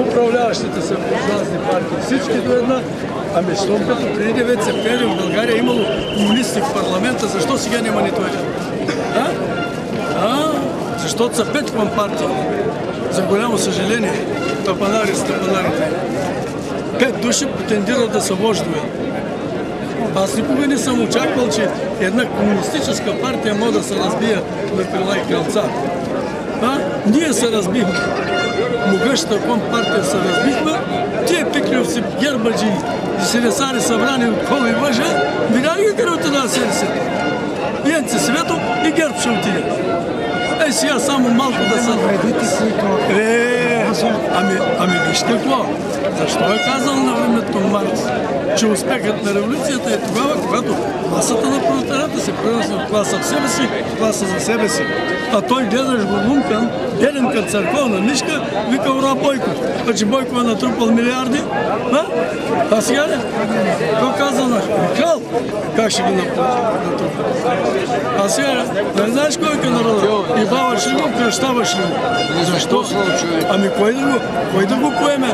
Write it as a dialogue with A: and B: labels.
A: управляващите са буржуазни партии, всички до една. Ами, щом като преди 9 септември в България е имало комунисти в парламента, защо сега няма нито един? Защото са 5 към партии. За голямо съжаление, стъпанарите. 5 души претендират да са вождове. Аз никога не съм очаквал, че една комунистическа партия може да се разбие на крила и крълца. Ние се разбихме. Могъщата компартия се разбихме. Тия пикливци, гербаджи и селесари събрани от кол и въжа, видяли ги къде отида на селесите? Венци Светов и герб ще отиде. Сега само малко да са... Ами вижте какво? Защо е казал на времето Маркс, че успехът на революцията е тогава, когато класата на пролетариата се превръща от класа в себе си, класа за себе си. А той гледаш го лумпен, беден като църковна мишка, вика ура Бойко. А че Бойко е натрупал милиарди, а сега не? Той каза наш крал, как ще ги натрупа? А сега не знаеш кой е народа? И баваш ли го, кръщаваш ли го? Защо? Ами кой да го поеме?